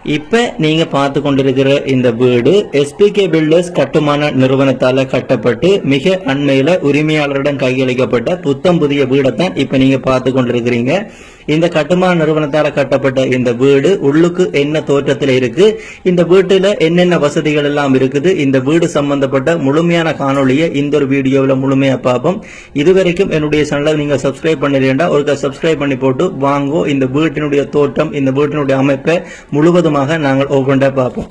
இப்ப நீங்க பார்த்து கொண்டிருக்கிற இந்த வீடு எஸ்பிகே பில்டர்ஸ் கட்டுமான நிறுவனத்தால கட்டப்பட்டு மிக அண்மையில உரிமையாளரிடம் கையளிக்கப்பட்ட புத்தம் புதிய வீடை தான் இப்ப நீங்க பார்த்து கொண்டிருக்கிறீங்க. இந்த கட்டுமான நிறுவனத்தால கட்டப்பட்ட இந்த வீடு உள்ளுக்கு என்ன தோற்றத்தில் இருக்கு, இந்த வீட்டுல என்னென்ன வசதிகள் எல்லாம் இருக்குது, இந்த வீடு சம்பந்தப்பட்ட முழுமையான காணொலியை இந்த ஒரு வீடியோவில் முழுமையா பார்ப்போம். இதுவரைக்கும் என்னுடைய சேனலை நீங்க சப்ஸ்கிரைப் பண்ணிருந்தா ஒரு சப்ஸ்கிரைப் பண்ணி போட்டு வாங்கோ. இந்த வீட்டினுடைய தோற்றம், இந்த வீட்டினுடைய அமைப்பை முழுவதுமாக நாங்கள் ஒவ்வொன்றா பார்ப்போம்.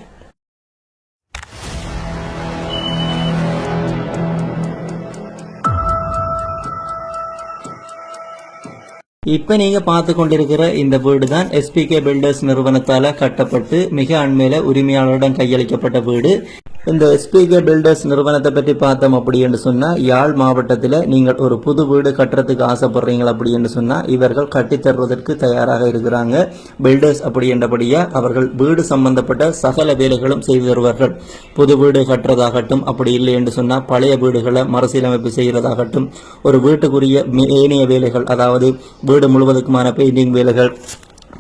இப்ப நீங்க பார்த்து கொண்டிருக்கிற இந்த வீடு தான் எஸ்பிகே பில்டர்ஸ் நிறுவனத்தால கட்டப்பட்டு மிக அண்மையில உரிமையாளரிடம் கையளிக்கப்பட்ட வீடு. இந்த எஸ்பிகே பில்டர்ஸ் நிறுவனத்தை பற்றி பார்த்தோம் அப்படி என்று சொன்னா, யாழ் மாவட்டத்தில் நீங்கள் ஒரு புது வீடு கட்டுறதுக்கு ஆசைப்படுறீங்களா அப்படி என்று சொன்னா இவர்கள் கட்டித்தருவதற்கு தயாராக இருக்கிறாங்க. பில்டர்ஸ் அப்படி என்றபடியா அவர்கள் வீடு சம்பந்தப்பட்ட சகல வேலைகளும் செய்து தருவார்கள். புது வீடு கட்டுறதாகட்டும், அப்படி இல்லை என்று சொன்னா பழைய வீடுகளை மறுசீலமைப்பு செய்கிறதாகட்டும், ஒரு வீட்டுக்குரிய ஏனைய வேலைகள், அதாவது வீடு முழுவதுக்குமான பெயிண்டிங் வேலைகள்,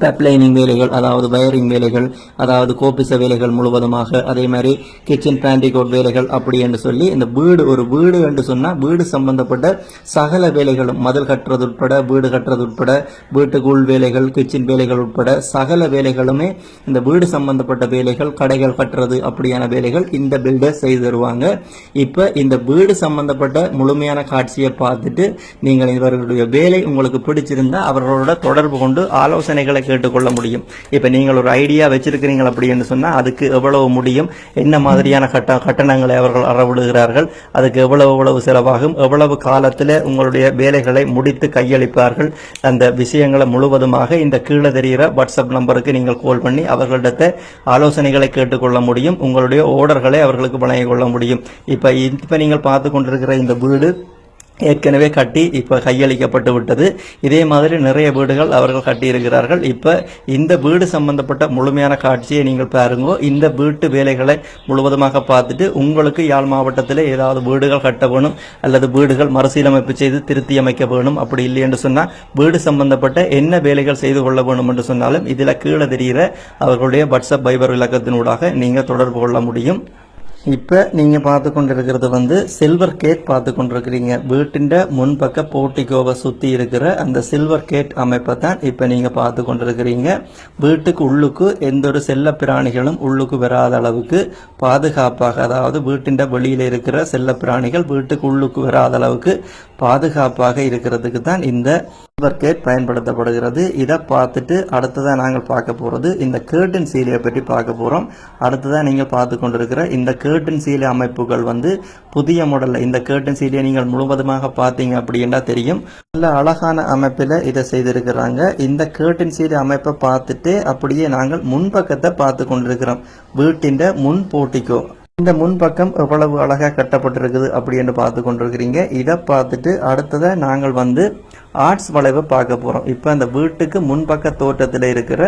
பைப்லைனிங் வேலைகள், அதாவது வயரிங் வேலைகள், அதாவது கோபிச வேலைகள் முழுவதுமாக, அதே மாதிரி கிச்சன் பேண்டிகோட் வேலைகள் அப்படி என்று சொல்லி இந்த வீடு ஒரு வீடு என்று சொன்னா வீடு சம்பந்தப்பட்ட சகல வேலைகளும், மதில் கட்டுறது உட்பட, வீடு கட்டுறது உட்பட, வீட்டுக்கு உள் வேலைகள், கிச்சன் வேலைகள் உட்பட சகல வேலைகளுமே, இந்த வீடு சம்பந்தப்பட்ட வேலைகள், கடைகள் கட்டுறது அப்படியான வேலைகள் இந்த பில்டர் செய்து தருவாங்க. இப்ப இந்த வீடு சம்பந்தப்பட்ட முழுமையான காட்சியை பார்த்துட்டு நீங்கள் இவர்களுடைய வேலை உங்களுக்கு பிடிச்சிருந்தா அவர்களோட தொடர்பு கொண்டு ஆலோசனைகளை கேட்டுக்கொள்ள முடியும். இப்ப நீங்கள் ஒரு ஐடியா வச்சிருக்கிறீங்க அப்படின்னு சொன்னா அதுக்கு எவ்வளவு முடியும், என்ன மாதிரியான கட்டணங்களை அவர்கள் அறவிடுகிறார்கள், அதுக்கு எவ்வளவு செலவாகும், எவ்வளவு காலத்தில் உங்களுடைய வேலைகளை முடித்து கையளிப்பார்கள், அந்த விஷயங்களை முழுவதுமாக இந்த கீழே தெரிகிற வாட்ஸ்அப் நம்பருக்கு நீங்கள் கால் பண்ணி அவர்களிடத்தை ஆலோசனைகளை கேட்டுக்கொள்ள முடியும். உங்களுடைய ஆர்டர்களை அவர்களுக்கு வழங்கிக் கொள்ள முடியும். இப்ப நீங்கள் பார்த்து கொண்டிருக்கிற இந்த வீடு ஏற்கனவே கட்டி இப்ப கையளிக்கப்பட்டு விட்டது. இதே மாதிரி நிறைய வீடுகள் அவர்கள் கட்டியிருக்கிறார்கள். இப்ப இந்த வீடு சம்பந்தப்பட்ட முழுமையான காட்சியை நீங்கள் பாருங்க. இந்த வீட்டு வேலைகளை முழுவதுமாக பார்த்துட்டு உங்களுக்கு யாழ் மாவட்டத்தில் ஏதாவது வீடுகள் கட்ட வேணும் அல்லது வீடுகள் மறுசீலமைப்பு செய்து திருத்தி அமைக்க வேணும், அப்படி இல்லை என்று சொன்னால் வீடு சம்பந்தப்பட்ட என்ன வேலைகள் செய்து கொள்ள வேணும் என்று சொன்னாலும் இதில் கீழே தெரிகிற அவர்களுடைய வாட்ஸ்அப் பைபர் இலக்கத்தினூடாக நீங்க தொடர்பு கொள்ள முடியும். இப்ப நீங்க பார்த்து கொண்டிருக்கிறது சில்வர் கேட் பார்த்து கொண்டிருக்கிறீங்க. வீட்டின் முன்பக்க போர்ட்டிகோவை சுத்தி இருக்கிற அந்த சில்வர் கேட் அமைப்பை தான் இப்ப நீங்க பார்த்து கொண்டிருக்கிறீங்க. வீட்டுக்கு உள்ளுக்கு எந்த ஒரு செல்ல பிராணிகளும் உள்ளுக்கு வராத அளவுக்கு பாதுகாப்பாக, அதாவது வீட்டின் வெளியில இருக்கிற செல்ல பிராணிகள் வீட்டுக்கு உள்ளுக்கு வராத அளவுக்கு பாதுகாப்பாக இருக்கிறதுக்கு தான் இந்த சில்வர் கேட் பயன்படுத்தப்படுகிறது. இதை பார்த்துட்டு அடுத்ததான் நாங்கள் பார்க்க போறது இந்த கேர்டன் சீலையை பற்றி பார்க்க போறோம். அடுத்ததான் நீங்கள் பார்த்து கொண்டிருக்கிற இந்த கேர்டன் சீலை அமைப்புகள் புதிய மாடல்ல. இந்த கேர்டன் சீலையை நீங்கள் முழுவதுமாக பார்த்தீங்க அப்படின்னா தெரியும், நல்ல அழகான அமைப்பில் இதை செய்திருக்கிறாங்க. இந்த கேர்டன் சீலை அமைப்பை பார்த்துட்டு அப்படியே நாங்கள் முன்பக்கத்தை பார்த்து கொண்டிருக்கிறோம். வீட்டின் முன் போர்ட்டிகோ, இந்த முன்பக்கம் எவ்வளவு அழகா கட்டப்பட்டிருக்குது அப்படின்னு பார்த்து கொண்டிருக்கிறீங்க. இதை பார்த்துட்டு அடுத்ததை நாங்கள் ஆர்ட்ஸ் வளைவை பார்க்க போறோம். இப்ப அந்த வீட்டுக்கு முன்பக்க தோற்றத்தில் இருக்கிற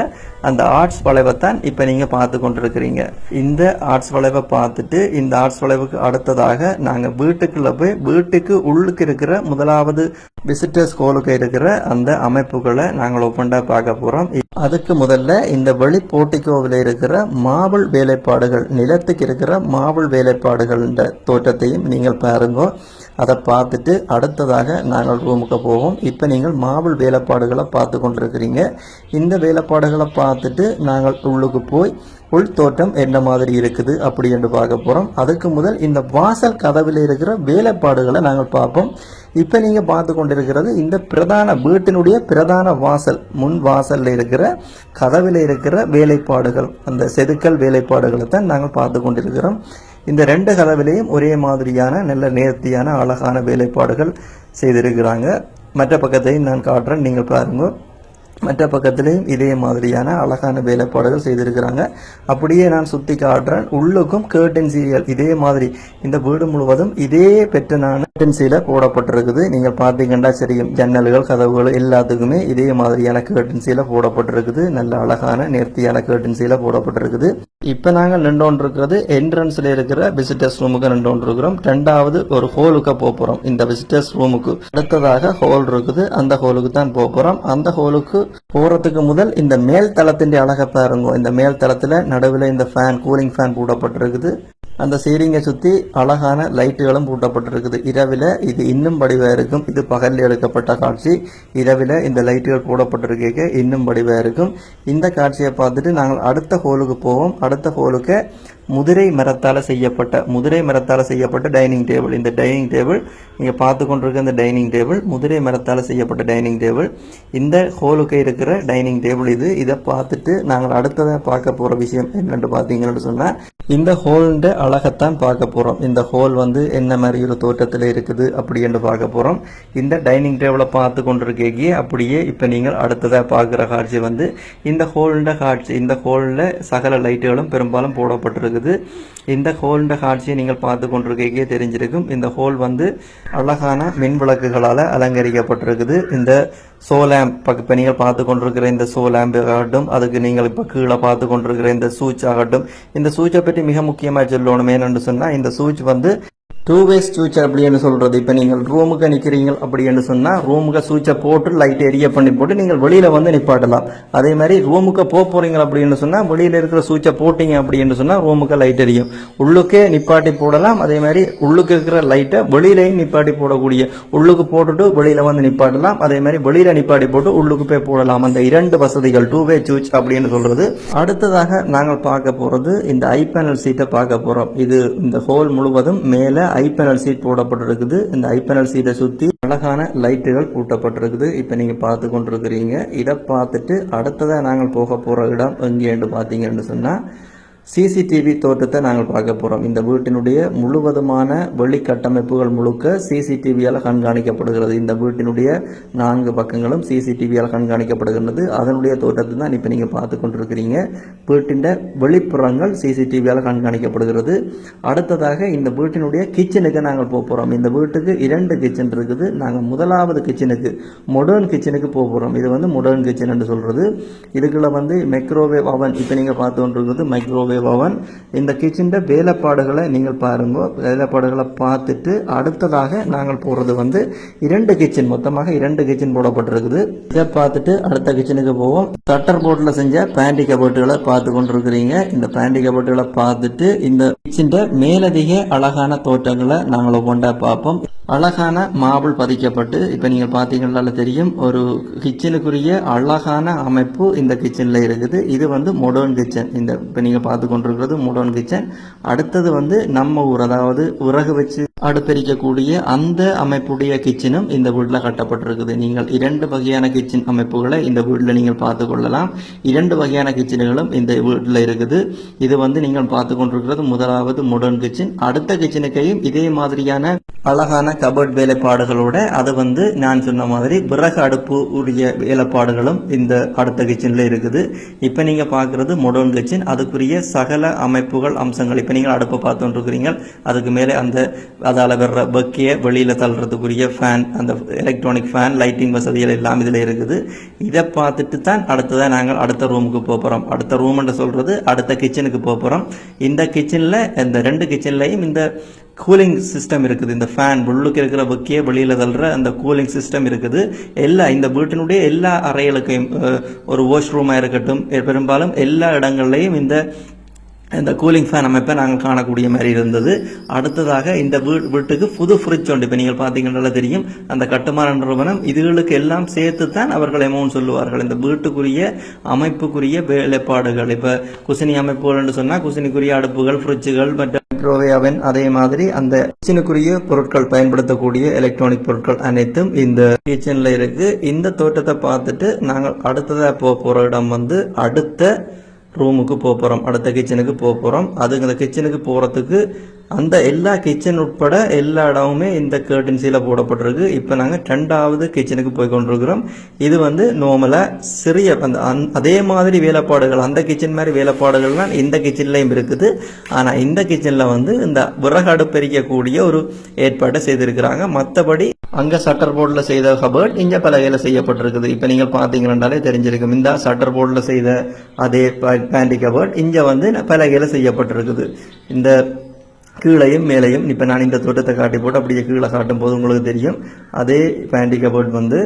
அந்த ஆர்ட்ஸ் வளைவை தான் இப்ப நீங்க பார்த்து கொண்டிருக்கிறீங்க. இந்த ஆர்ட்ஸ் வளைவை பார்த்துட்டு இந்த ஆர்ட்ஸ் வளைவுக்கு அடுத்ததாக நாங்க வீட்டுக்குள்ள போய் வீட்டுக்கு உள்ளுக்கு இருக்கிற முதலாவது விசிட்டர்ஸ் ஹாலுக்கு இருக்கிற அந்த அமைப்புகளை நாங்கள் ஒப்பண்டா பார்க்க போறோம். அதுக்கு முதல்ல இந்த வெளி போர்ட்டிகோவில் இருக்கிற மார்பிள் வேலைப்பாடுகள், நிலத்துக்கு இருக்கிற மார்பிள் வேலைப்பாடுகள் தோற்றத்தையும் நீங்கள் பாருங்க. அதை பார்த்துட்டு அடுத்ததாக நாங்கள் ரூமுக்கு போவோம். இப்போ நீங்கள் மார்பிள் வேலைப்பாடுகளை பார்த்து கொண்டிருக்கிறீங்க. இந்த வேலைப்பாடுகளை பார்த்துட்டு நாங்கள் உள்ளுக்கு போய் உள் தோற்றம் என்ன மாதிரி இருக்குது அப்படி என்று பார்க்க போறோம். அதுக்கு முதல் இந்த வாசல் கதவில் இருக்கிற வேலைப்பாடுகளை நாங்கள் பார்ப்போம். இப்ப நீங்க பார்த்து கொண்டிருக்கிறது இந்த பிரதான வீட்டினுடைய பிரதான வாசல், முன் வாசல்ல இருக்கிற கதவில் இருக்கிற வேலைப்பாடுகள், அந்த செதுக்கல் வேலைப்பாடுகளை தான் நாங்கள் பார்த்து கொண்டிருக்கிறோம். இந்த ரெண்டு கதவிலையும் ஒரே மாதிரியான நல்ல நேர்த்தியான அழகான வேலைப்பாடுகள் செய்திருக்கிறாங்க. மற்ற பக்கத்தையும் நான் காட்டுறேன், நீங்கள் பாருங்க. மற்ற பக்கத்திலையும் இதே மாதிரியான அழகான வேலைப்பாடுகள் செய்திருக்கிறாங்க. அப்படியே நான் சுத்தி காட்டுறேன். உள்ளுக்கும் கேர்டன் சீரியல் இதே மாதிரி இந்த வீடு முழுவதும் இதே பெட்டனான கர்டன்ஸில போடப்பட்டிருக்குது. நீங்கள் பார்த்தீங்கன்னா தெரியும், ஜன்னல்கள் கதவுகள் எல்லாத்துக்குமே இதே மாதிரியான கர்டன்ஸில போடப்பட்டிருக்குது. நல்ல அழகான நேர்த்தியான கர்டன்ஸில போடப்பட்டிருக்குது. இப்ப நாங்கள் நின்றோன்றிருக்கிறது என்ட்ரன்ஸ்ல இருக்கிற விசிட்டர்ஸ் ரூமுக்கு நின்றோன்றிருக்கிறோம். ரெண்டாவது ஒரு ஹோலுக்கு போறோம். இந்த விசிட்டர்ஸ் ரூமுக்கு அடுத்ததாக ஹோல் இருக்குது, அந்த ஹோலுக்கு தான் போறோம். அந்த ஹோலுக்கு போறதுக்கு முதல் இந்த மேல் தளத்தின் அழகை பாருங்க. இந்த மேல் தளத்துல நடுவில் இந்த ஃபேன், கூலிங் ஃபேன் போடப்பட்டிருக்குது. அந்த சீலிங்கை சுற்றி அழகான லைட்டுகளும் பூட்டப்பட்டிருக்குது. இரவில் இது இன்னும் வடிவாக இருக்கும். இது பகலில் எடுக்கப்பட்ட காட்சி. இரவில் இந்த லைட்டுகள் போடப்பட்டிருக்க இன்னும் வடிவாக இருக்கும். இந்த காட்சியை பார்த்துட்டு நாங்கள் அடுத்த ஹோலுக்கு போவோம். அடுத்த ஹோலுக்கு முதிரை மரத்தால் செய்யப்பட்ட டைனிங் டேபிள். இந்த டைனிங் டேபிள் நீங்கள் பார்த்து கொண்டிருக்க இந்த டைனிங் டேபிள் முதிரை மரத்தால் செய்யப்பட்ட டைனிங் டேபிள். இந்த ஹோலுக்கு இருக்கிற டைனிங் டேபிள் இது. இதை பார்த்துட்டு நாங்கள் அடுத்ததாக பார்க்க போகிற விஷயம் என்னென்னு பார்த்தீங்கன்னு சொன்னால், இந்த ஹோல்ட அழகத்தான் பார்க்க போகிறோம். இந்த ஹோல் வந்து என்ன மாதிரி ஒரு தோற்றத்தில் இருக்குது அப்படி என்று பார்க்க போகிறோம். இந்த டைனிங் டேபிளை பார்த்து கொண்டிருக்கே அப்படியே இப்போ நீங்கள் அடுத்ததாக பார்க்குற காட்சி வந்து இந்த ஹோல்ட காட்சி. இந்த ஹோலில் சகல லைட்டுகளும் பெரும்பாலும் போடப்பட்டிருக்குது. இந்த ஹோல்ட காட்சியை நீங்கள் பார்த்து கொண்டிருக்கே தெரிஞ்சிருக்கும். இந்த ஹோல் வந்து அழகான மின் விளக்குகளால் அலங்கரிக்கப்பட்டிருக்குது. இந்த சோலாம்ப் இப்போ நீங்கள் பார்த்து கொண்டிருக்கிற இந்த சோலாம்ப் ஆகட்டும், அதுக்கு நீங்கள் இப்போ கீழே பார்த்து கொண்டிருக்கிற இந்த சூச் ஆகட்டும். இந்த சூச்சை பற்றி மிக முக்கியமாக சொல்லணும். என்னென்னு சொன்னால், இந்த சூச் வந்து 2-வே ஸ்விட்ச் அப்படின்னு சொல்றது. இப்போ நீங்கள் ரூமுக்கு நிற்கிறீங்க அப்படின்னு சொன்னால் ரூமுக்கு ஸ்விட்சை போட்டு லைட் எரிய பண்ணி போட்டு நீங்கள் வெளியில் வந்து நிப்பாட்டலாம். அதே மாதிரி ரூமுக்கு போகிறீங்க அப்படின்னு சொன்னால் வெளியில் இருக்கிற ஸ்விட்சை போட்டிங்க அப்படின்னு சொன்னால் ரூமுக்கு லைட் எரியும். உள்ளுக்கே நிப்பாட்டி போடலாம். அதே மாதிரி உள்ளுக்கு இருக்கிற லைட்டை வெளியிலையும் நிப்பாட்டி போடக்கூடிய, உள்ளுக்கு போட்டுட்டு வெளியில் வந்து நிப்பாட்டலாம். அதே மாதிரி வெளியில் நிப்பாட்டி போட்டு உள்ளுக்கு போய் போடலாம். அந்த 2 வசதிகள் 2-வே ஸ்விட்ச் அப்படின்னு சொல்றது. அடுத்ததாக நாங்கள் பார்க்க போகிறது இந்த ஐ பேனல் சீட்டை பார்க்க போகிறோம். இது இந்த ஹோல் முழுவதும் மேலே ஐ பேனல் சீட் போடப்பட்டிருக்குது. இந்த ஐ பேனல் சீட்டை சுற்றி அழகான லைட்டுகள் பூட்டப்பட்டிருக்குது. இப்போ நீங்கள் பார்த்து கொண்டிருக்கிறீங்க. இதை பார்த்துட்டு அடுத்ததாக நாங்கள் போக போகிற இடம் எங்கேன்னு பார்த்தீங்கன்னு சொன்னால், சிசிடிவி தோற்றத்தை நாங்கள் பார்க்க போகிறோம். இந்த வீட்டினுடைய முழுவதுமான வெளி கட்டமைப்புகள் முழுக்க சிசிடிவியால் கண்காணிக்கப்படுகிறது. இந்த வீட்டினுடைய 4 பக்கங்களும் சிசிடிவியால் கண்காணிக்கப்படுகிறது. அதனுடைய தோற்றத்தை தான் இப்போ நீங்கள் பார்த்து கொண்டிருக்கிறீங்க. வீட்டின் வெளிப்புறங்கள் சிசிடிவியால் கண்காணிக்கப்படுகிறது. அடுத்ததாக இந்த வீட்டினுடைய கிச்சனுக்கு நாங்கள் போக போகிறோம். இந்த வீட்டுக்கு 2 கிச்சன் இருக்குது. நாங்கள் முதலாவது கிச்சனுக்கு, மாடர்ன் கிச்சனுக்கு போக போகிறோம். இது வந்து மாடர்ன் கிச்சன் என்று சொல்கிறது. இதுக்குள்ள வந்து மைக்ரோவேவ் அவன் இப்போ நீங்கள் பார்த்து கொண்டிருக்கிறது மைக்ரோவேவ் அவன். இந்த கிச்சன் வேலைப்பாடுகளை நீங்கள் பாருங்க. வேலைப்பாடுகளை பார்த்துட்டு அடுத்ததாக நாங்கள் போறது வந்து 2 கிச்சன், மொத்தமாக 2 கிச்சன் போடப்பட்டிருக்குது. இதை பார்த்துட்டு அடுத்த கிச்சனுக்கு போவோம். கட்டர் போர்டில் செஞ்ச பேண்டி கபோர்டுகளை பார்த்து கொண்டிருக்கிறீங்க. இந்த பேண்டி கபோர்டுகளை பார்த்துட்டு இந்த கிச்சன் மேலதிக அழகான தோற்றங்களை நாங்கள் ஒவ்வொன்றா பார்ப்போம். அழகான மார்பிள் பதிக்கப்பட்டு இப்போ நீங்கள் பார்த்தீங்கன்னா தெரியும், ஒரு கிச்சனுக்குரிய அழகான அமைப்பு இந்த கிச்சனில் இருக்குது. இது வந்து மாடர்ன் கிச்சன். இந்த இப்போ நீங்கள் பார்த்து கொண்டிருக்கிறது மாடர்ன் கிச்சன். அடுத்தது வந்து நம்ம ஊர், அதாவது விறகு வச்சு அடுப்பெரிக்கக்கூடிய அந்த அமைப்புடைய கிச்சனும் இந்த வீட்டில் கட்டப்பட்டிருக்குது. நீங்கள் 2 வகையான கிச்சன் அமைப்புகளை இந்த வீட்டில் நீங்கள் பார்த்து கொள்ளலாம். 2 வகையான கிச்சனுகளும் இந்த வீட்டில் இருக்குது. இது வந்து நீங்கள் பார்த்து கொண்டிருக்கிறது முதலாவது மாடர்ன் கிச்சன். அடுத்த கிச்சனுக்கையும் இதே மாதிரியான அழகான கபோர்ட் வேலைப்பாடுகளோட, அது வந்து நான் சொன்ன மாதிரி விறகு அடுப்பு உரிய வேலைப்பாடுகளும் இந்த அடுத்த கிச்சனில் இருக்குது. இப்போ நீங்கள் பார்க்குறது மாடர்ன் கிச்சன். அதுக்குரிய சகல அமைப்புகள் அம்சங்கள் இப்போ நீங்கள் அடுப்பை பார்த்து கொண்டிருக்கிறீங்க. அதுக்கு மேலே அந்த அதால் வர்ற பக்கியை வெளியில் தள்ளுறதுக்குரிய ஃபேன், அந்த எலக்ட்ரானிக் ஃபேன், லைட்டிங் வசதிகள் எல்லாம் இதில் இருக்குது. இதை பார்த்துட்டு தான் அடுத்ததாக நாங்கள் அடுத்த ரூமுக்கு போகிறோம். அடுத்த ரூம்னு சொல்கிறது அடுத்த கிச்சனுக்கு போகிறோம். இந்த கிச்சனில் இந்த 2 கிச்சன்லையும் இந்த கூலிங் சிஸ்டம் இருக்குது. இந்த ஃபேன் உள்ளுக்கு இருக்கிற பக்கியை வெளியில் தள்ளுற அந்த கூலிங் சிஸ்டம் இருக்குது. இந்த வீட்டினுடைய எல்லா அறைகளுக்கும், ஒரு வாஷ் ரூமாக இருக்கட்டும், பெரும்பாலும் எல்லா இடங்கள்லையும் இந்த கூலிங் ஃபேன் அமைப்பை நாங்கள் காணக்கூடிய மாதிரி இருந்தது. அடுத்ததாக இந்த வீட்டுக்கு புது ஃப்ரிட்ஜ் உண்டு. இப்போ நீங்கள் பார்த்தீங்கன்னா தெரியும், அந்த கட்டுமான நிறுவனம் இதுகளுக்கு எல்லாம் சேர்த்து தான் அவர்கள் அமௌண்ட் சொல்லுவார்கள். இந்த வீட்டுக்குரிய அமைப்புக்குரிய வேலைப்பாடுகள், இப்போ குசினி அமைப்புகள் என்று சொன்னால் குசினிக்குரிய அடுப்புகள், ஃப்ரிட்ஜுகள், மற்ற மைக்ரோவேவ், அதே மாதிரி அந்த கிச்சனுக்குரிய பொருட்கள், பயன்படுத்தக்கூடிய எலக்ட்ரானிக் பொருட்கள் அனைத்தும் இந்த கிச்சனில் இருக்கு. இந்த தோட்டத்தை பார்த்துட்டு நாங்கள் அடுத்ததாக போகிற இடம் வந்து அடுத்த ரூமுக்கு போகிறோம், அடுத்த கிச்சனுக்கு போகிறோம். அதுக்கு அந்த கிச்சனுக்கு போகிறதுக்கு அந்த எல்லா கிச்சன் உட்பட எல்லா இடமுமே இந்த கேர்டன்ஸில் போடப்பட்டிருக்கு. இப்போ நாங்கள் 2வது கிச்சனுக்கு போய் கொண்டிருக்கிறோம். இது வந்து நார்மலாக சிறிய அதே மாதிரி வேலைப்பாடுகள், அந்த கிச்சன் மாதிரி வேலைப்பாடுகள்லாம் இந்த கிச்சன்லையும் இருக்குது. ஆனால் இந்த கிச்சனில் வந்து இந்த விறகு அடுப்பெரிக்கக்கூடிய ஒரு ஏற்பாட்டை செய்திருக்கிறாங்க. மற்றபடி அங்கே சட்டர் போர்டில் செய்த கபர்ட் இங்கே பலகையில் செய்யப்பட்டிருக்குது. இப்போ நீங்கள் பார்த்தீங்கன்னாலே தெரிஞ்சிருக்கும். இந்த சட்டர் போர்டில் செய்த அதே பேண்டி கபர்ட் இங்கே வந்து பலகையில் செய்யப்பட்டிருக்குது. இந்த கீழையும் மேலையும் இப்போ நான் இந்த தோட்டத்தை காட்டி போட்டு அப்படியே கீழே காட்டும் போது உங்களுக்கு தெரியும். அதே பேண்டி கபர்ட் வந்து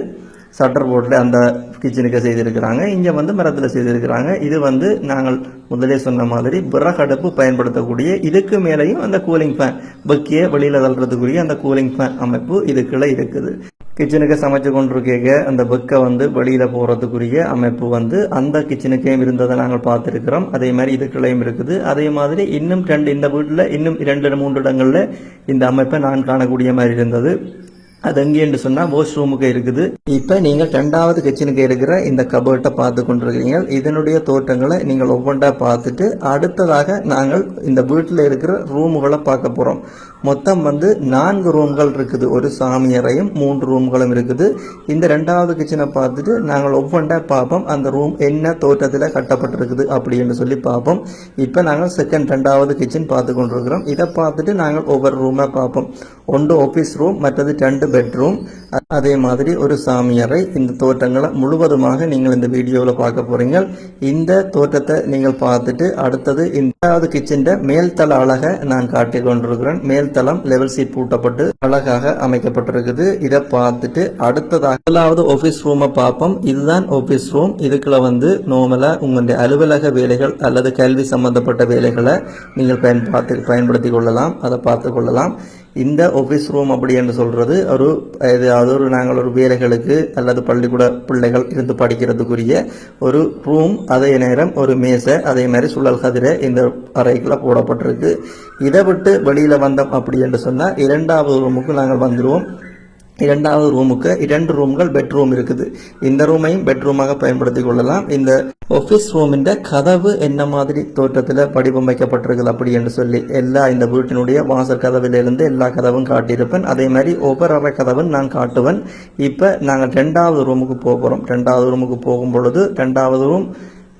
சட்டர் போர்டில் அந்த கிச்சனுக்கு செய்திருக்கிறாங்க. இங்கே வந்து மரத்தில் செய்திருக்கிறாங்க. இது வந்து நாங்கள் முதலே சொன்ன மாதிரி விறகடுப்பு பயன்படுத்தக்கூடிய, இதுக்கு மேலேயும் அந்த கூலிங் ஃபேன் பக்கியை வெளியில் தள்ளுறதுக்குரிய அந்த கூலிங் ஃபேன் அமைப்பு இதுக்குள்ள இருக்குது. கிச்சனுக்கு சமைச்சு கொண்டிருக்க அந்த பெக்கை வந்து வெளியில் போகிறதுக்குரிய அமைப்பு வந்து அந்த கிச்சனுக்கையும் இருந்ததை நாங்கள் பார்த்துருக்கிறோம். அதே மாதிரி இதுக்குள்ளையும் இருக்குது. அதே மாதிரி இன்னும் இந்த வீட்டில் இன்னும் 2-3 இடங்களில் இந்த அமைப்பை நான் காணக்கூடிய மாதிரி இருந்தது. அது எங்கேன்னு சொன்னால் வாஷ் ரூமுக்கு இருக்குது. இப்போ நீங்கள் 2வது கிச்சனுக்கு இருக்கிற இந்த கபர்ட்டை பார்த்து கொண்டிருக்கிறீங்க. இதனுடைய தோற்றங்களை நீங்கள் ஒவ்வொன்றா பார்த்துட்டு அடுத்ததாக நாங்கள் இந்த வீட்டில் இருக்கிற ரூமுகளை பார்க்க போகிறோம். மொத்தம் வந்து 4 ரூம்கள் இருக்குது. ஒரு சாமியறையும் 3 ரூம்களும் இருக்குது. இந்த 2வது கிச்சனை பார்த்துட்டு நாங்கள் ஒவ்வொன்றா பார்ப்போம். அந்த ரூம் என்ன தோற்றத்தில் கட்டப்பட்டிருக்குது அப்படின்னு சொல்லி பார்ப்போம். இப்போ நாங்கள் 2வது கிச்சன் பார்த்து கொண்டிருக்கிறோம். இதை பார்த்துட்டு நாங்கள் ஒவ்வொரு ரூமாக பார்ப்போம். ஒன்று ஆஃபீஸ் ரூம், மற்றது 2 பெட்ரூம், அதே மாதிரி ஒரு சாமியறை. இந்த தோற்றங்களை முழுவதுமாக நீங்கள் இந்த வீடியோவில் பார்க்க போறீங்க. இந்த தோற்றத்தை நீங்கள் பார்த்துட்டு அடுத்தது 2வது கிச்சன் மேல்தள அழகை நான் காட்டி கொண்டிருக்கிறேன். மேல்தளம் லெவல் சீட் பூட்டப்பட்டு அழகாக அமைக்கப்பட்டிருக்குது. இதை பார்த்துட்டு அடுத்ததாக 1வது ஆஃபீஸ் ரூமை பார்ப்போம். இதுதான் ஆஃபீஸ் ரூம். இதுக்குள்ள வந்து நார்மலா உங்களுடைய அலுவலக வேலைகள் அல்லது கல்வி சம்பந்தப்பட்ட வேலைகளை நீங்கள் பயன்படுத்தி கொள்ளலாம், அதை பார்த்து கொள்ளலாம். இந்த ஆஃபீஸ் ரூம் அப்படி என்று சொல்றது நாங்கள் ஒரு வேலைகளுக்கு அல்லது பள்ளிக்கூட பிள்ளைகள் இருந்து படிக்கிறதுக்குரிய ஒரு ரூம். அதே நேரம் ஒரு மேசை, அதே மாதிரி சுழல் கதிரை இந்த அறைக்குள்ள போடப்பட்டிருக்கு. இதை விட்டு வெளியில வந்தோம் அப்படி என்று சொன்னால் 2வது ரூமுக்கு நாங்கள் வந்துடுவோம். 2வது ரூமுக்கு 2 ரூம்கள் பெட்ரூம் இருக்குது. இந்த ரூமையும் பெட்ரூமாக பயன்படுத்தி கொள்ளலாம். இந்த ஆஃபீஸ் ரூமின் கதவு என்ன மாதிரி தோற்றத்தில் வடிவமைக்கப்பட்டிருக்குது அப்படி என்று சொல்லி இந்த வீட்டினுடைய வாசல் கதவிலிருந்து எல்லா கதவும் காட்டியிருப்பேன். அதே மாதிரி ஒவ்வொரு அறை கதவும் நான் காட்டுவேன். இப்போ நாங்கள் 2வது ரூமுக்கு போகிறோம். 2வது ரூமுக்கு போகும் பொழுது 2வது ரூம்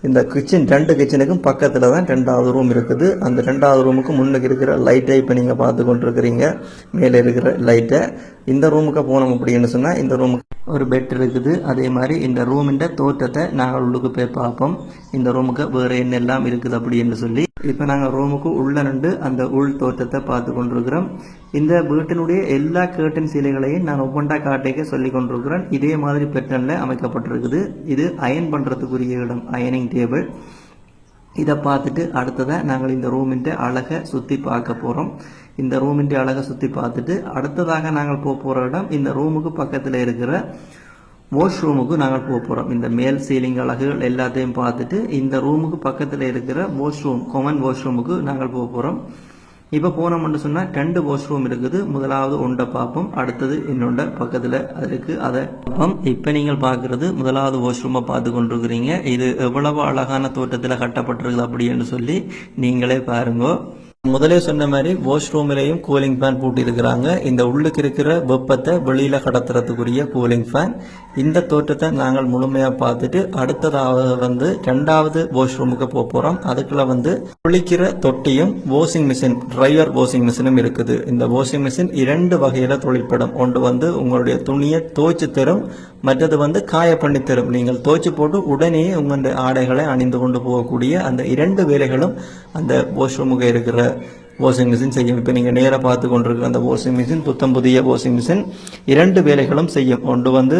இந்த கிச்சன் 2 கிச்சனுக்கும் பக்கத்தில் தான் 2வது ரூம் இருக்குது. அந்த 2வது ரூமுக்கு முன்னுக்கு இருக்கிற லைட்டை இப்போ நீங்கள் பார்த்து கொண்டிருக்கிறீங்க, மேலே இருக்கிற லைட்டை. இந்த ரூமுக்கு போனோம் அப்படின்னு சொன்னால் இந்த ரூமுக்கு ஒரு பெட் இருக்குது. அதே மாதிரி இந்த ரூமின் தோற்றத்தை நாங்கள் உள்ளுக்கு போய் பார்ப்போம். இந்த ரூமுக்கு வேறு என்னெல்லாம் இருக்குது அப்படின்னு சொல்லி இப்போ நாங்கள் ரூமுக்கு உள்ள நின்று அந்த உள் தோற்றத்தை பார்த்து கொண்டிருக்கிறோம். இந்த வீட்டினுடைய எல்லா கேர்டன் சீலைகளையும் நான் ஒவ்வொன்றா காட்டிக்க சொல்லி கொண்டிருக்கிறேன். இதே மாதிரி பேட்டர்னில் அமைக்கப்பட்டிருக்குது. இது அயன் பண்ணுறதுக்குரிய இடம், அயனிங் டேபிள். இதை பார்த்துட்டு அடுத்ததாக நாங்கள் இந்த ரூமின் அழகை சுற்றி பார்க்க போகிறோம். இந்த ரூமின் அழகை சுற்றி பார்த்துட்டு அடுத்ததாக நாங்கள் போகிற இடம் இந்த ரூமுக்கு பக்கத்தில் இருக்கிற வாஷ் ரூமுக்கு நாங்கள் போகிறோம். இந்த மேல் சீலிங் அழகுகள் எல்லாத்தையும் பார்த்துட்டு இந்த ரூமுக்கு பக்கத்தில் இருக்கிற வாஷ் ரூம், காமன் வாஷ் ரூமுக்கு நாங்கள் போகிறோம். இப்போ போனோம்னு சொன்னால் 2 வாஷ் ரூம் இருக்குது. முதலாவது ஒன்றை பார்ப்போம், அடுத்தது இன்னொன்று பக்கத்தில் இருக்குது, அதை பார்ப்போம். இப்போ நீங்கள் பார்க்குறது முதலாவது வாஷ் ரூமை பார்த்து கொண்டிருக்கிறீங்க. இது எவ்வளவு அழகான தோட்டத்தில் கட்டப்பட்டிருக்குது அப்படின்னு சொல்லி நீங்களே பாருங்க. முதலே சொன்ன மாதிரி வாஷ் ரூம்லையும் கூலிங் ஃபேன் போட்டு இருக்கிறாங்க. இந்த உள்ளுக்கு இருக்கிற வெப்பத்தை வெளியில கடத்துறதுக்குரிய கூலிங் ஃபேன். இந்த தோற்றத்தை நாங்கள் முழுமையா பார்த்துட்டு அடுத்ததாவது வந்து 2வது வாஷ் ரூமுக்கு போறோம். அதுக்குள்ள வந்து குளிக்கிற தொட்டியும் வாஷிங் மிஷின், ட்ரையர் வாஷிங் மிஷினும் இருக்குது. இந்த வாஷிங் மிஷின் 2 வகையில தொழிற்படும். ஒன்று வந்து உங்களுடைய துணியை துவைச்சு தரும், மற்றது வந்து காய பண்ணி தரும். நீங்கள் துவைச்சு போட்டு உடனே உங்களுடைய ஆடைகளை அணிந்து கொண்டு போகக்கூடிய அந்த 2 வேலைகளும் அந்த வாஷ் ரூமுக்கு இருக்கிற வாஷிங் மிஷின் செய்யும். இப்போ நீங்கள் நேராக பார்த்து கொண்டிருக்கிற அந்த வாஷிங் மிஷின் புத்தம் புதிய வாஷிங் மிஷின் 2 வேலைகளும் செய்யும். ஒன்று வந்து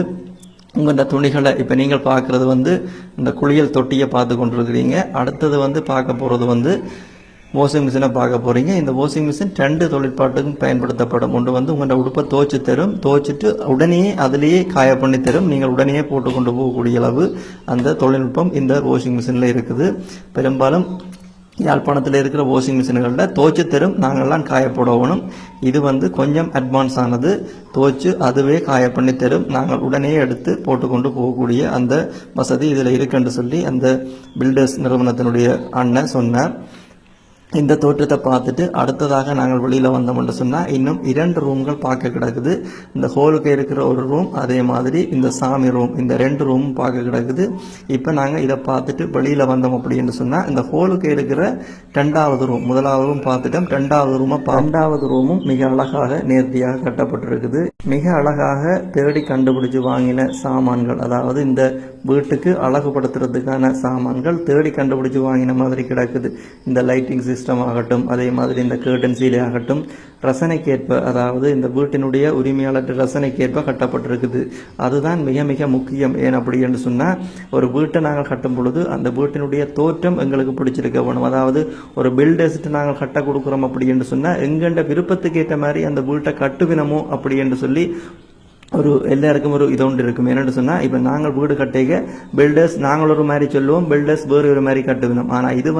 உங்கள் துணிகளை இப்போ நீங்கள் பார்க்குறது வந்து இந்த குளியல் தொட்டியை பார்த்து கொண்டிருக்கிறீங்க. அடுத்தது வந்து பார்க்க போகிறது வந்து வாஷிங் மிஷினை பார்க்க போகிறீங்க. இந்த வாஷிங் மிஷின் 2 தொழிற்பாட்டுக்கும் பயன்படுத்தப்படும். ஒன்று வந்து உங்களோட உடுப்பை துவைச்சு தரும், துவைச்சிட்டு உடனே அதிலேயே காய பண்ணி தரும். நீங்கள் உடனே போட்டு கொண்டு போகக்கூடிய அளவு அந்த தொழில்நுட்பம் இந்த வாஷிங் மிஷினில் இருக்குது. பெரும்பாலும் யாழ்ப்பாணத்தில் இருக்கிற வாஷிங் மிஷின்களில் துவைச்சு தரும் நாங்கள்லாம் காய போடணும். இது கொஞ்சம் அட்வான்ஸ் ஆனது. துவைச்சு அதுவே காய பண்ணி தரும். நாங்கள் உடனே எடுத்து போட்டுக்கொண்டு போகக்கூடிய அந்த வசதி இதில் இருக்குன்னு சொல்லி அந்த பில்டர்ஸ் நிறுவனத்தினுடைய அண்ணன் சொன்னார். இந்த தோற்றத்தை பார்த்துட்டு அடுத்ததாக நாங்கள் வெளியில் வந்தோம்னு சொன்னால் இன்னும் 2 ரூம்கள் பார்க்க கிடக்குது. இந்த ஹோலுக்கு இருக்கிற ஒரு ரூம், அதே மாதிரி இந்த சாமி ரூம், இந்த 2 ரூமும் பார்க்க கிடக்குது. இப்போ நாங்கள் இதை பார்த்துட்டு வெளியில் வந்தோம் அப்படின்னு சொன்னால் இந்த ஹோலுக்கு இருக்கிற 2வது ரூம், 1வது ரூம் பார்த்துட்டோம். 2வது ரூமும் மிக அழகாக நேர்த்தியாக கட்டப்பட்டிருக்குது. மிக அழகாக தேடி கண்டுபிடிச்சு வாங்கின சாமான்கள், அதாவது இந்த வீட்டுக்கு அழகுபடுத்துறதுக்கான சாமான்கள் தேடி கண்டுபிடிச்சு வாங்கின மாதிரி கிடக்குது. இந்த லைட்டிங் சிஸ்டம் ஆகட்டும், அதே மாதிரி இந்த கேர்டன் சீலை ஆகட்டும், ரசனைக்கேற்ப, அதாவது இந்த வீட்டினுடைய உரிமையாளர் ரசனைக்கேற்ப கட்டப்பட்டிருக்குது. அதுதான் மிக மிக முக்கியம். ஏன் அப்படின்னு சொன்னால் ஒரு வீட்டை நாங்கள் கட்டும் பொழுது அந்த வீட்டினுடைய தோற்றம் எங்களுக்கு பிடிச்சிருக்க வேணும். அதாவது ஒரு பில்டர்ஸ்ட்டு நாங்கள் கட்ட கொடுக்குறோம் அப்படின்னு சொன்னால் எங்கண்ட விருப்பத்துக்கு ஏற்ற மாதிரி அந்த வீட்டை கட்டுவினமோ அப்படி என்று சொல்லி ஒரு எல்லாருக்கும் ஒரு இது ஒன்று இருக்கும். என்னென்னு சொன்னால் இப்போ நாங்கள் வீடு கட்டிக்க பில்டர்ஸ் நாங்கள் ஒரு மாதிரி சொல்லுவோம், பில்டர்ஸ் வேறு ஒரு மாதிரி கட்டுவினோம். ஆனால் இது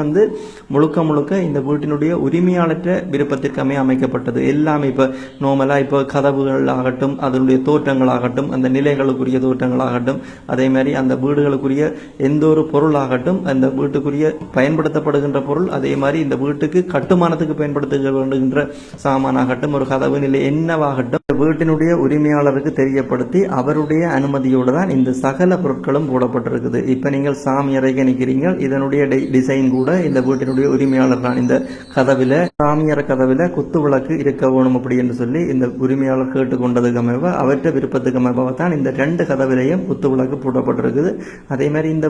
முழுக்க முழுக்க இந்த வீட்டினுடைய உரிமையாளற்ற விருப்பத்திற்கு அமைக்கப்பட்டது. எல்லாமே இப்போ நார்மலாக இப்போ கதவுகள் ஆகட்டும், அதனுடைய தோற்றங்களாகட்டும், அந்த நிலைகளுக்குரிய தோற்றங்களாகட்டும், அதே மாதிரி அந்த வீடுகளுக்குரிய எந்த ஒரு பொருளாகட்டும், அந்த வீட்டுக்குரிய பயன்படுத்தப்படுகின்ற பொருள், அதே மாதிரி இந்த வீட்டுக்கு கட்டுமானத்துக்கு பயன்படுத்துகின்ற சாமானாகட்டும், ஒரு கதவு நிலை என்னவாகட்டும், வீட்டினுடைய உரிமையாளருக்கு தெரியப்படுத்தி அவருடைய அனுமதியோடு தான் இந்த சகல பொருட்களும் போடப்பட்டிருக்குது. இப்போ நீங்கள் சாமி அறைக்கு நிற்கிறீங்க, இதனுடைய டிசைன் கூட இந்த வீட்டினுடைய உரிமையாளர் தான். இந்த கதவில், சாமியற கதவில் குத்து விளக்கு இருக்க வேணும் அப்படி என்று சொல்லி இந்த உரிமையாளர் கேட்டுக்கொண்டதுக்கு அமைவா, அவற்றை விருப்பத்துக்கு அமைவாக தான் இந்த 2 கதவிலையும் குத்து விளக்கு போடப்பட்டிருக்குது. அதே மாதிரி இந்த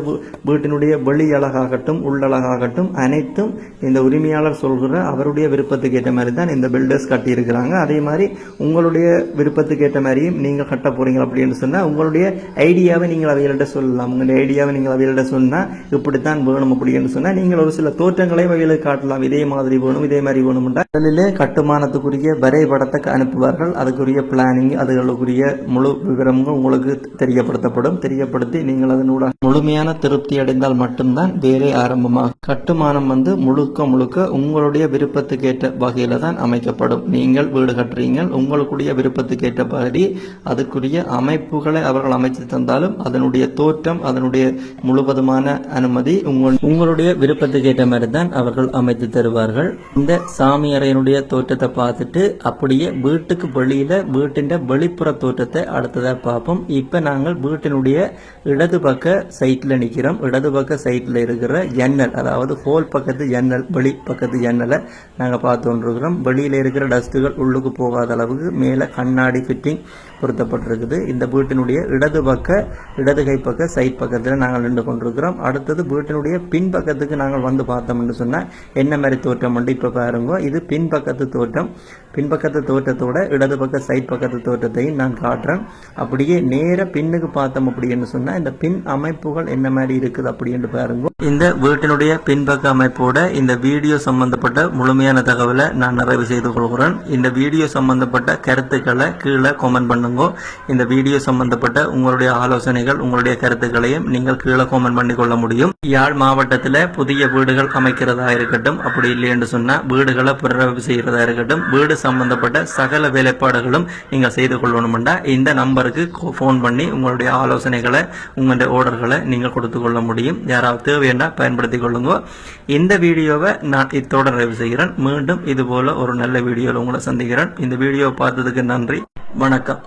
வீட்டினுடைய வெளி அழகாகட்டும், உள்ளழகாகட்டும் அனைத்தும் இந்த உரிமையாளர் சொல்கிற அவருடைய விருப்பத்துக்கு ஏற்ற மாதிரி தான் இந்த பில்டர்ஸ் கட்டியிருக்கிறாங்க. அதே மாதிரி உங்களுடைய விருப்பத்துக்கு ஏற்ற மாதிரியும் நீங்கள் கட்ட போறீங்க அப்படின்னு சொன்னால் உங்களுடைய ஐடியாவை நீங்கள் அவைகள்கிட்ட சொல்லலாம். உங்களுடைய ஐடியாவை நீங்கள் அவைகள்கிட்ட சொன்னால் இப்படித்தான் வேணும் அப்படின்னு சொன்னால் நீங்கள் ஒரு சில தோற்றங்களையும் அவைகளுக்கு காட்டலாம். இதே மாதிரி வேணும், இதே மாதிரி வேணும்ன்றா முதலிலே கட்டுமானத்துக்குரிய வரைபடத்தை அனுப்புவார்கள். அதுக்குரிய பிளானிங், அதுகளுக்குரிய முழு விவரங்கள் உங்களுக்கு தெரியப்படுத்தப்படும். தெரியப்படுத்தி நீங்கள் அதனோட முழுமையான திருப்தி அடைந்தால் மட்டும்தான் வேலை ஆரம்பமாகும். கட்டுமானம் முழுக்க முழுக்க உங்களுடைய விருப்பத்துக்கு ஏற்ற வகையில தான் அமைக்கப்படும். நீங்கள் வீடு கட்டுறீங்க, உங்களுடைய விருப்பத்துக்கு ஏற்றபடி அதுக்குரிய அமைப்புகளை அவர்கள் அமைத்து தந்தாலும் அதனுடைய தோற்றம், அதனுடைய முழுவதுமான அனுமதி உங்களுடைய விருப்பத்துக்கு ஏற்ற மாதிரி தான் அவர்கள் அமைத்து தருவார்கள். இந்த சாமி அறையினுடைய தோற்றத்தை பார்த்துட்டு அப்படியே வீட்டுக்கு வெளியில வீட்டின் வெளிப்புற தோற்றத்தை அடுத்ததாக பார்ப்போம். இப்ப நாங்கள் வீட்டினுடைய இடது பக்க சைட்ல நிற்கிறோம். இடது பக்க சைட்ல இருக்கிற ஜன்னல், அதாவது ஹோல் பக்கத்து ஜன்னல், வெளி பக்கத்து ஜன்னலை நாங்கள் பார்த்து கொண்டிருக்கிறோம். வெளியில இருக்கிற டஸ்ட்டுகள் உள்ளுக்கு போகாத அளவுக்கு மேலே கண்ணாடி ஃபிட்டிங் பொருத்தப்பட்டிருக்குது. இந்த வீட்டினுடைய இடது கை பக்க சைட் பக்கத்தில் நாங்கள் நின்று கொண்டிருக்கிறோம். அடுத்தது வீட்டினுடைய பின்பக்கத்துக்கு நாங்கள் பார்த்தோம்னு சொன்னால் என்ன மாதிரி தோற்றம் இப்போ பாருங்க. இது பின்பக்கத்து தோற்றம். பின்பக்கத்து தோற்றத்தோட இடது பக்க சைட் பக்கத்து தோற்றத்தையும் நான் காட்டுறேன். அப்படியே நேர பின்னுக்கு பார்த்தோம் அப்படின்னு சொன்னால் இந்த பின் அமைப்புகள் என்ன மாதிரி இருக்குது அப்படின்னு பாருங்க. இந்த வீட்டினுடைய பின்பக்க அமைப்போட இந்த வீடியோ சம்பந்தப்பட்ட முழுமையான தகவலை நான் நிறைவு செய்து கொள்கிறேன். இந்த வீடியோ சம்பந்தப்பட்ட கருத்துக்களை கீழே கமெண்ட் பண்ணுங்க. இந்த வீடியோ சம்பந்தப்பட்ட உங்களுடைய ஆலோசனைகள், உங்களுடைய கருத்துக்களையும் நீங்கள் கீழே கமெண்ட் பண்ணி கொள்ள முடியும். யாழ் மாவட்டத்தில் புதிய வீடுகள் அமைக்கிறதா இருக்கட்டும், அப்படி இல்லை என்று சொன்னால் வீடுகளை புனரமைப்பு செய்கிறதா இருக்கட்டும், வீடு சம்பந்தப்பட்ட சகல வேலைப்பாடுகளும் நீங்கள் செய்து கொள்ளணும்னா இந்த நம்பருக்கு ஃபோன் பண்ணி உங்களுடைய ஆலோசனைகளை, உங்களுடைய ஆர்டர்களை நீங்கள் கொடுத்து கொள்ள முடியும். யாராவது தேவைன்னா பயன்படுத்திக் கொள்ளுங்க. இந்த வீடியோவை நான் இத்தோட நிறைவு செய்கிறேன். மீண்டும் இது போல ஒரு நல்ல வீடியோவில் உங்களை சந்திக்கிறேன். இந்த வீடியோவை பார்த்ததுக்கு நன்றி. வணக்கம்.